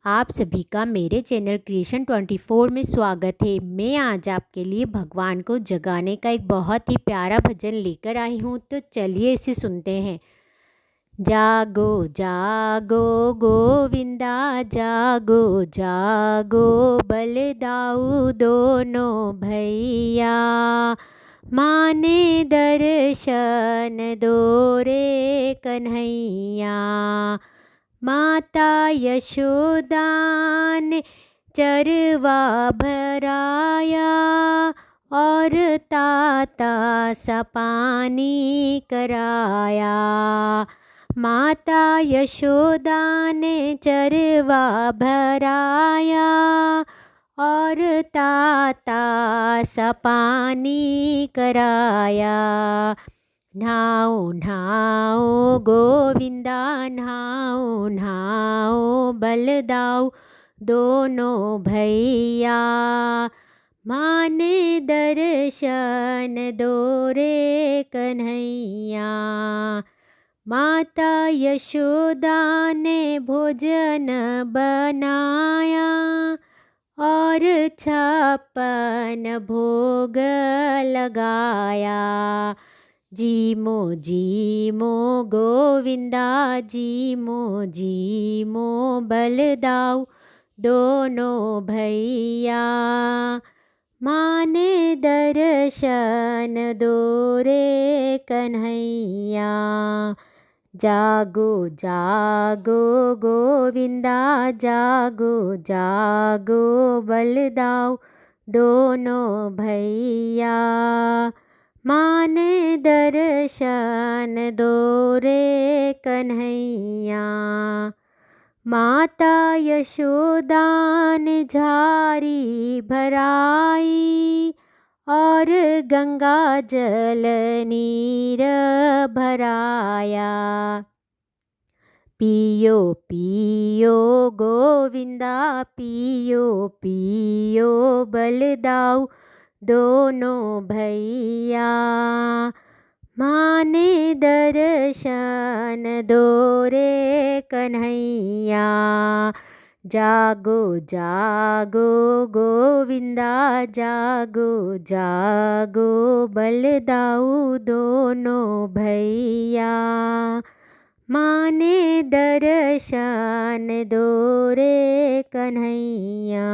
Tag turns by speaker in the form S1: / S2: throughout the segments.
S1: आप सभी का मेरे चैनल क्रिएशन 24 में स्वागत है। मैं आज आपके लिए भगवान को जगाने का एक बहुत ही प्यारा भजन लेकर आई हूँ, तो चलिए इसे सुनते हैं। जागो जागो गोविंदा जागो जागो बलदाऊ दोनों भैया, माने दर्शन दो रे कन्हैया। माता यशोदा ने चरवा भराया और ताता सा पानी कराया। माता यशोदा ने चरवा भराया और ताता सा पानी कराया। नहाओ नहाओ गोविंदा नहाओ नहाओ बलदाऊ दोनों भैया, माने दर्शन दो रे कन्हैया। माता यशोदा ने भोजन बनाया और 56 भोग लगाया। जीमो गोविंदा जीमो बलदाऊ दोनों भैया, माने दर्शन दो रे कन्हैया। जागो जागो गोविंदा जागो जागो बलदाऊ दोनों भैया, माने दर्शन दो रे कन्हैया। माता यशोदा ने झारी भराई और गंगा जल नीर भराया। पियो पियो गोविंदा पियो पियो बलदाऊ दोनों भैया, माने दर्शन दो रे कन्हैया। जागो जागो गोविंदा जागो जागो बलदाऊ दोनों भैया, माने दर्शन दो रे कन्हैया।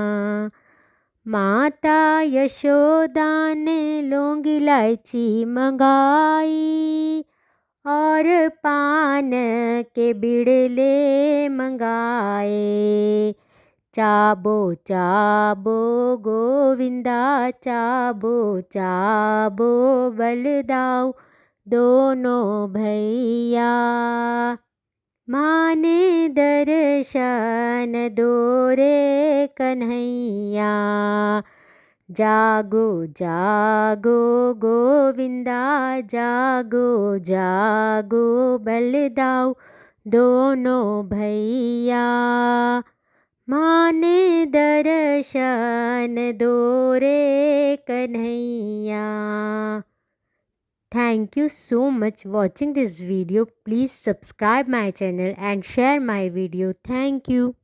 S1: माता यशोदा ने लौंग इलायची मंगाई और पान के बिड़ले मंगाए। चाबो चाबो गोविंदा चाबो चाबो बलदाऊ दोनों भैया, माने दर्शन दो रे कन्हैया। जागो जागो गोविंदा जागो जागो बलदाऊ दोनों भैया, माने दर्शन दो रे Kanhaiya. Thank you so much watching this video. Please subscribe my channel and share my video. Thank you.